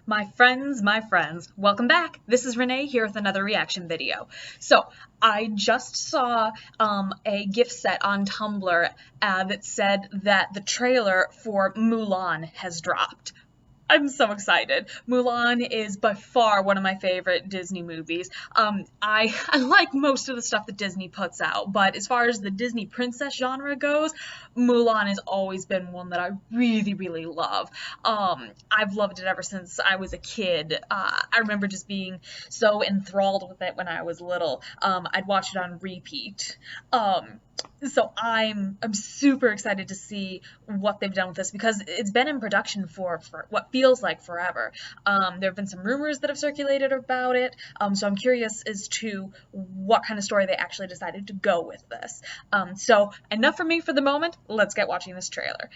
My friends, welcome back. This is Renee here with another reaction video. So, I just saw a gift set on Tumblr that said that the trailer for Mulan has dropped. I'm so excited. Mulan is by far one of my favorite Disney movies. I like most of the stuff that Disney puts out, but as far as the Disney princess genre goes, Mulan has always been one that I really, really love. I've loved it ever since I was a kid. I remember just being so enthralled with it when I was little. I'd watch it on repeat. So I'm super excited to see what they've done with this because it's been in production for what feels like forever. There have been some rumors that have circulated about it, so I'm curious as to what kind of story they actually decided to go with this. So enough for me for the moment. Let's get watching this trailer.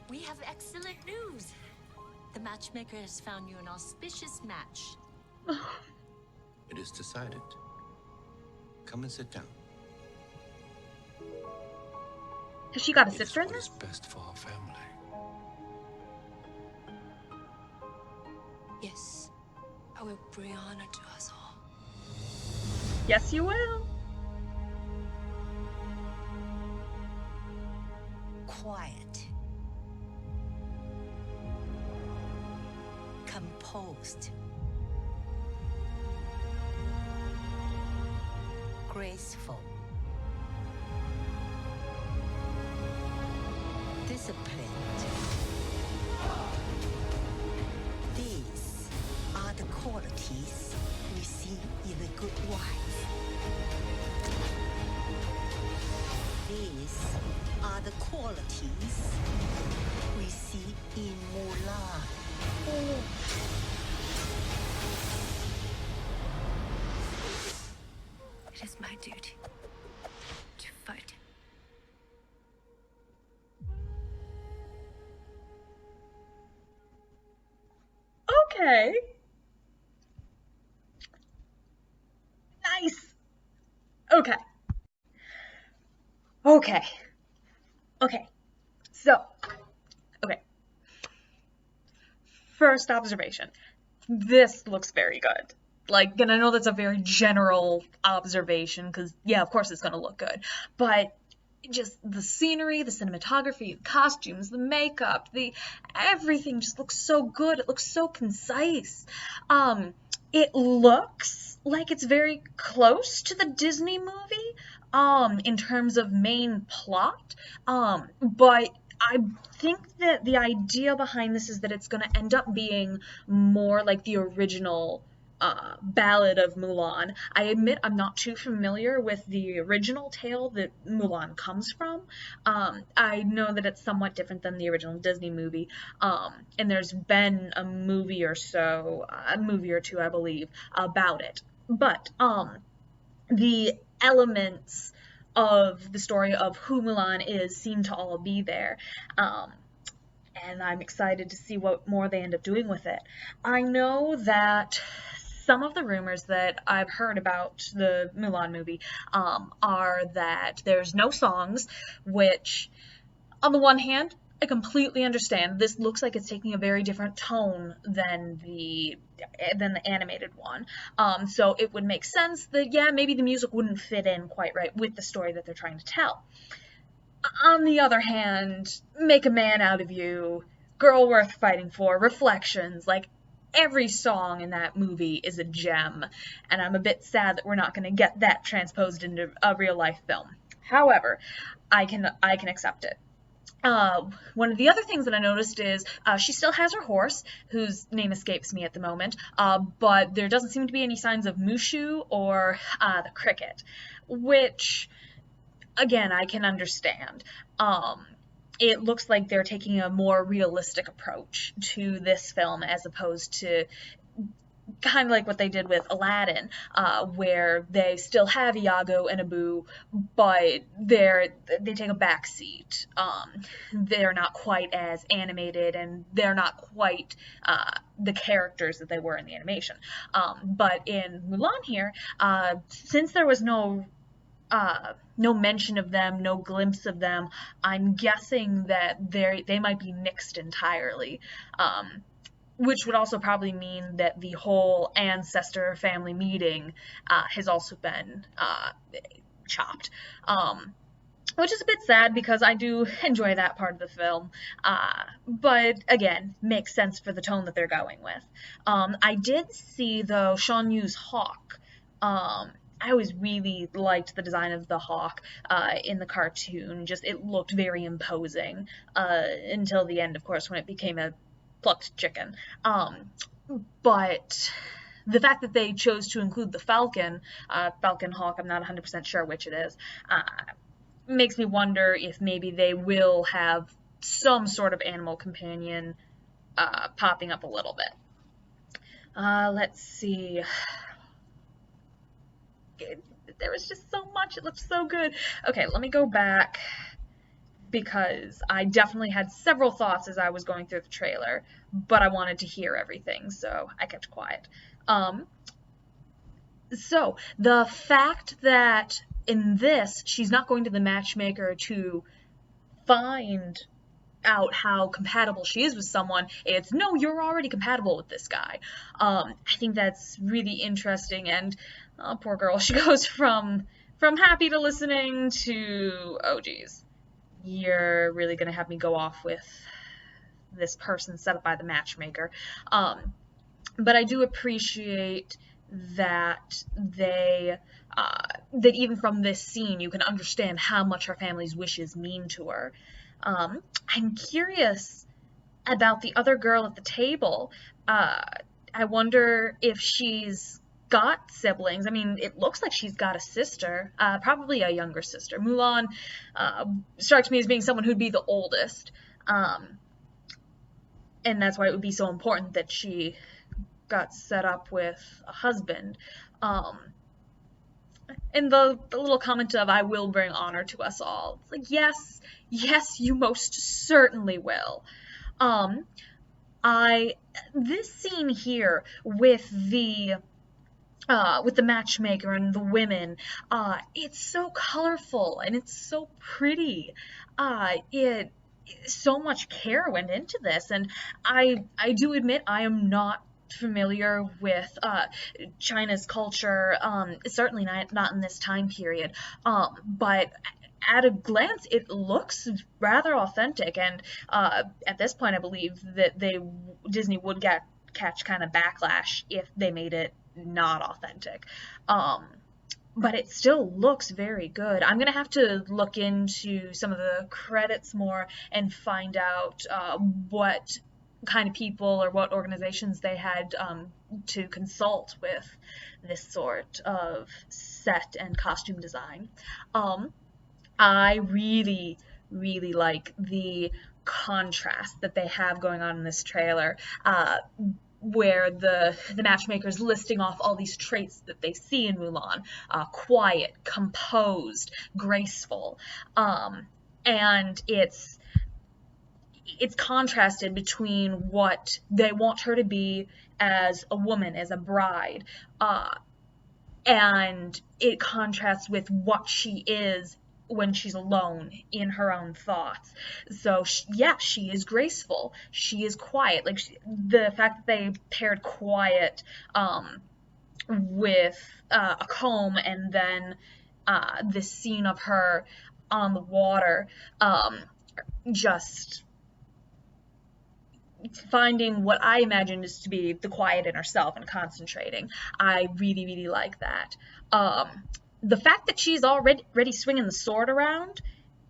We have excellent news. The matchmaker has found you an auspicious match. It is decided. Come and sit down. Has she got a It is sister in what this? is best for our family. Yes, I will bring honor to us all. Yes, you will. Quiet. Composed. Graceful. Disciplined. These are the qualities we see in a good wife. These are the qualities we see in Mulan. It is my duty to fight. Okay. Nice. Okay. Okay. Okay. So, okay. First observation. This looks very good. Like, and I know that's a very general observation because, yeah, of course it's going to look good. But just the scenery, the cinematography, the costumes, the makeup, the everything just looks so good. It looks so concise. It looks like it's very close to the Disney movie, in terms of main plot. But I think that the idea behind this is that it's going to end up being more like the original Ballad of Mulan. I admit I'm not too familiar with the original tale that Mulan comes from. I know that it's somewhat different than the original Disney movie, and there's been a movie or so, a movie or two, I believe, about it. But the elements of the story of who Mulan is seem to all be there. And I'm excited to see what more they end up doing with it. I know that some of the rumors that I've heard about the Mulan movie are that there's no songs, which, on the one hand, I completely understand. This looks like it's taking a very different tone than the animated one. So it would make sense that, yeah, maybe the music wouldn't fit in quite right with the story that they're trying to tell. On the other hand, Make a Man Out of You, Girl Worth Fighting For, Reflections, like every song in that movie is a gem, and I'm a bit sad that we're not going to get that transposed into a real life film. However, I can accept it. One of the other things that I noticed is she still has her horse, whose name escapes me at the moment, but there doesn't seem to be any signs of Mushu or the cricket, which, again, I can understand. It looks like they're taking a more realistic approach to this film as opposed to kind of like what they did with Aladdin, where they still have Iago and Abu, but they take a back seat. They're not quite as animated, and they're not quite the characters that they were in the animation. But in Mulan here, since there was no mention of them, no glimpse of them, I'm guessing that they might be nixed entirely. Which would also probably mean that the whole ancestor family meeting has also been chopped. Which is a bit sad because I do enjoy that part of the film. But again, makes sense for the tone that they're going with. I did see, though, Sean Yu's hawk. I always really liked the design of the hawk in the cartoon. Just it looked very imposing until the end, of course, when it became a plucked chicken. But the fact that they chose to include the falcon hawk, I'm not 100% sure which it is, makes me wonder if maybe they will have some sort of animal companion popping up a little bit. Let's see. There was just so much. It looked so good. Okay, let me go back because I definitely had several thoughts as I was going through the trailer, but I wanted to hear everything, so I kept quiet. So, the fact that in this, she's not going to the matchmaker to find out how compatible she is with someone, it's, no, you're already compatible with this guy. I think that's really interesting, and poor girl, she goes from happy to listening to, oh geez, you're really gonna have me go off with this person set up by the matchmaker. But I do appreciate that that even from this scene you can understand how much her family's wishes mean to her. I'm curious about the other girl at the table. I wonder if she's got siblings. I mean, it looks like she's got a sister, probably a younger sister. Mulan strikes me as being someone who'd be the oldest, and that's why it would be so important that she got set up with a husband. And the little comment of, I will bring honor to us all. It's like, yes, you most certainly will. This scene here with the matchmaker and the women, it's so colorful and it's so pretty. So much care went into this, and I do admit I am not familiar with China's culture, certainly not in this time period, but at a glance it looks rather authentic, and at this point I believe that Disney would catch kind of backlash if they made it not authentic. But it still looks very good. I'm gonna have to look into some of the credits more and find out what kind of people or what organizations they had to consult with this sort of set and costume design. I really, really like the contrast that they have going on in this trailer, where the matchmaker's listing off all these traits that they see in Mulan. Quiet, composed, graceful. And it's contrasted between what they want her to be as a woman, as a bride, and it contrasts with what she is when she's alone in her own thoughts. So she is graceful, she is quiet. Like the fact that they paired quiet with a comb, and then this scene of her on the water, just finding what I imagine is to be the quiet in herself and concentrating. I really, really like that. The fact that she's already swinging the sword around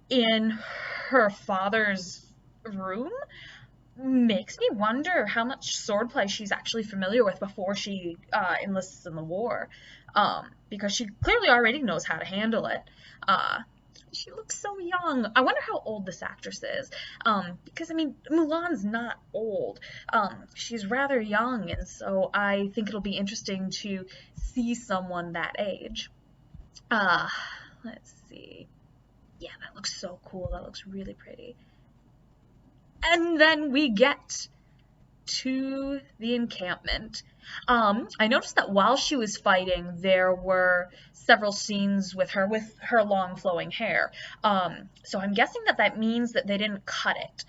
in her father's room makes me wonder how much swordplay she's actually familiar with before she enlists in the war, because she clearly already knows how to handle it. She looks so young. I wonder how old this actress is, because I mean, Mulan's not old. She's rather young, and so I think it'll be interesting to see someone that age. Let's see. Yeah, that looks so cool. That looks really pretty. And then we get to the encampment. I noticed that while she was fighting, there were several scenes with her long flowing hair. So I'm guessing that that means that they didn't cut it.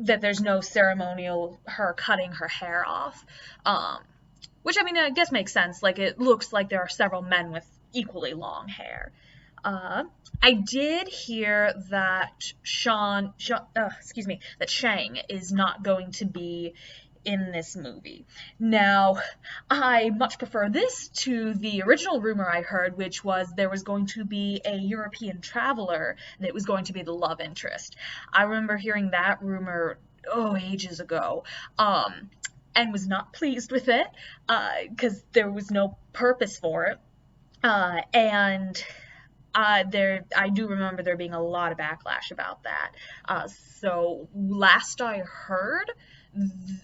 That there's no ceremonial her cutting her hair off. Which I mean, I guess makes sense. Like it looks like there are several men with equally long hair. I did hear that that Shang is not going to be in this movie. Now, I much prefer this to the original rumor I heard, which was there was going to be a European traveler that was going to be the love interest. I remember hearing that rumor, ages ago, and was not pleased with it, because there was no purpose for it. And I do remember there being a lot of backlash about that. So last I heard,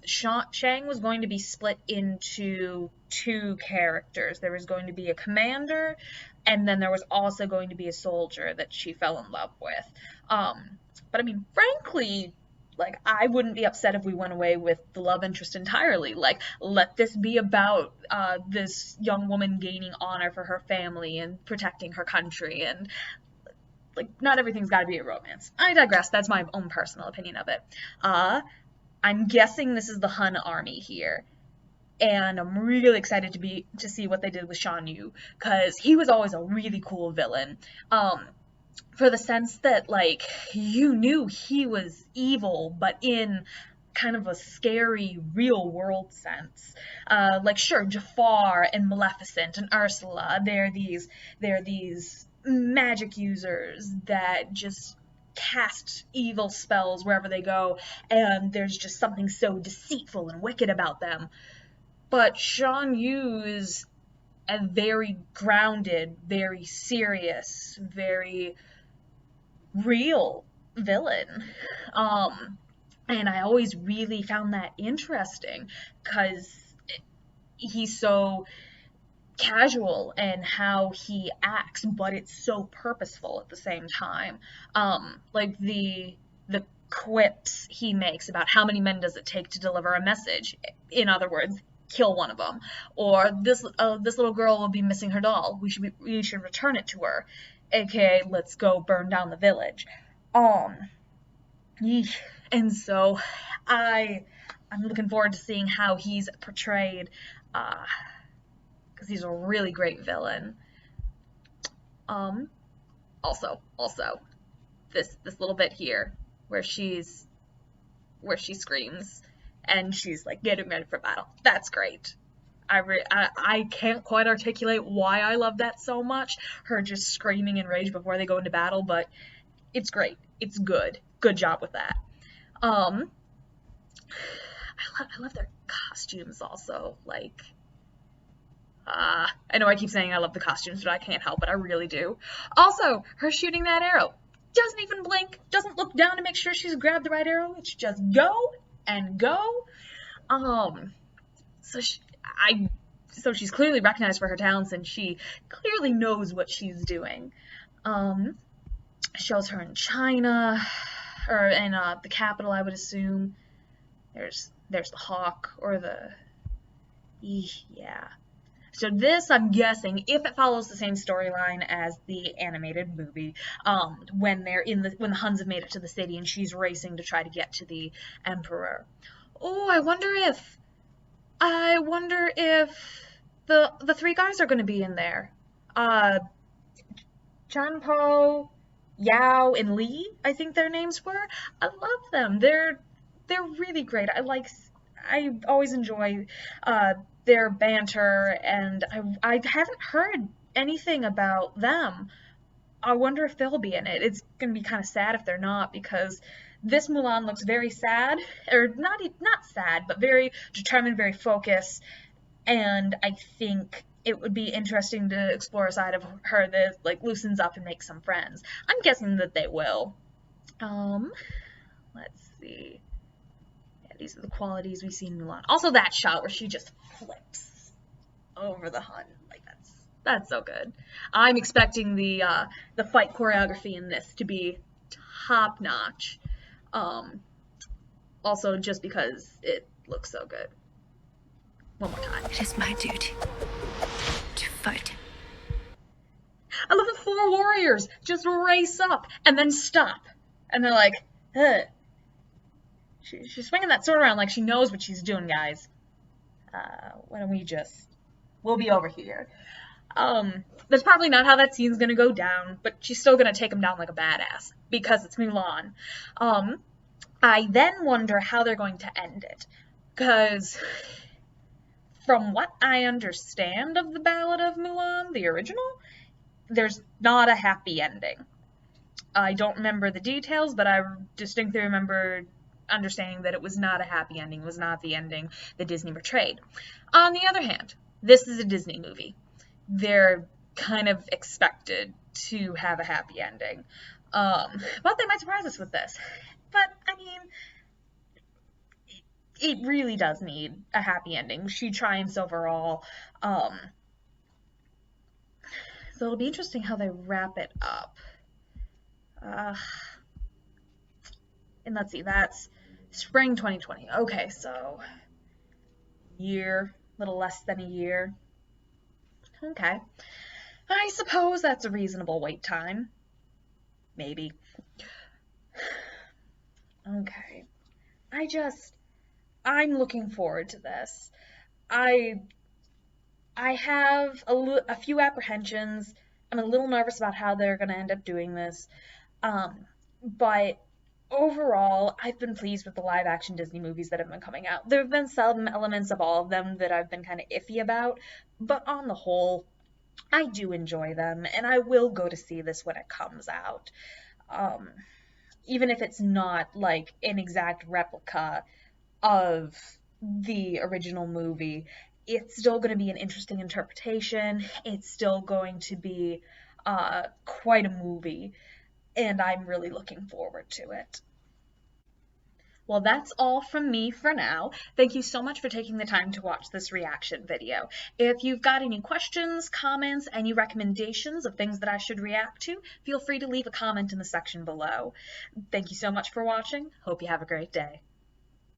Shang was going to be split into two characters. There was going to be a commander, and then there was also going to be a soldier that she fell in love with. But I mean, frankly, like, I wouldn't be upset if we went away with the love interest entirely. Like, let this be about this young woman gaining honor for her family and protecting her country. And, like, not everything's got to be a romance. I digress. That's my own personal opinion of it. I'm guessing this is the Hun army here. And I'm really excited to see what they did with Shan Yu, because he was always a really cool villain. For the sense that, like, you knew he was evil, but in kind of a scary, real-world sense. Like, sure, Jafar and Maleficent and Ursula, they're these magic users that just cast evil spells wherever they go, and there's just something so deceitful and wicked about them. But Shan Yu is a very grounded, very serious, very real villain. And I always really found that interesting, because he's so casual in how he acts, but it's so purposeful at the same time. Like the quips he makes about how many men does it take to deliver a message. In other words, kill one of them. Or this little girl will be missing her doll. We should return it to her. AKA, let's go burn down the village. And so I'm looking forward to seeing how he's portrayed, because he's a really great villain. Also, this little bit here where she screams and she's like getting ready for battle. That's great. I can't quite articulate why I love that so much, her just screaming in rage before they go into battle, but it's great. It's good. Good job with that. I love their costumes also. Like, I know I keep saying I love the costumes, but I can't help it. I really do. Also, her shooting that arrow. Doesn't even blink. Doesn't look down to make sure she's grabbed the right arrow. It's just go and go. So she's clearly recognized for her talents, and she clearly knows what she's doing. Shows her in China, or in the capital, I would assume. There's the hawk, or yeah. So this, I'm guessing, if it follows the same storyline as the animated movie, when the Huns have made it to the city and she's racing to try to get to the Emperor. Oh, I wonder if the three guys are going to be in there. Chanpo, Yao, and Li, I think their names were. I love them. They're really great. I always enjoy their banter, and I haven't heard anything about them. I wonder if they'll be in it. It's going to be kind of sad if they're not, because this Mulan looks very sad, or not sad, but very determined, very focused, and I think it would be interesting to explore a side of her that, like, loosens up and makes some friends. I'm guessing that they will. Let's see. Yeah, these are the qualities we see in Mulan. Also that shot where she just flips over the Hun. Like, that's so good. I'm expecting the fight choreography in this to be top notch. Also, just because it looks so good. One more time. It is my duty to fight. I love the 4 warriors just race up and then stop. And they're like, ugh. She's swinging that sword around like she knows what she's doing, guys. Why don't we just... We'll be over here. That's probably not how that scene's gonna go down, but she's still gonna take him down like a badass, because it's Mulan. I then wonder how they're going to end it, because from what I understand of the Ballad of Mulan, the original, there's not a happy ending. I don't remember the details, but I distinctly remember understanding that it was not a happy ending. It was not the ending that Disney portrayed. On the other hand, this is a Disney movie. They're kind of expected to have a happy ending. But they might surprise us with this. But, I mean, it really does need a happy ending. She triumphs overall. So it'll be interesting how they wrap it up. And let's see, that's spring 2020. Okay, so year, little less than a year. Okay. I suppose that's a reasonable wait time. Maybe. Okay. I'm looking forward to this. I have a few apprehensions. I'm a little nervous about how they're going to end up doing this. But overall, I've been pleased with the live-action Disney movies that have been coming out. There have been some elements of all of them that I've been kind of iffy about, but on the whole, I do enjoy them, and I will go to see this when it comes out. Even if it's not, like, an exact replica of the original movie, it's still going to be an interesting interpretation. It's still going to be quite a movie, and I'm really looking forward to it. Well, that's all from me for now. Thank you so much for taking the time to watch this reaction video. If you've got any questions, comments, any recommendations of things that I should react to, feel free to leave a comment in the section below. Thank you so much for watching. Hope you have a great day.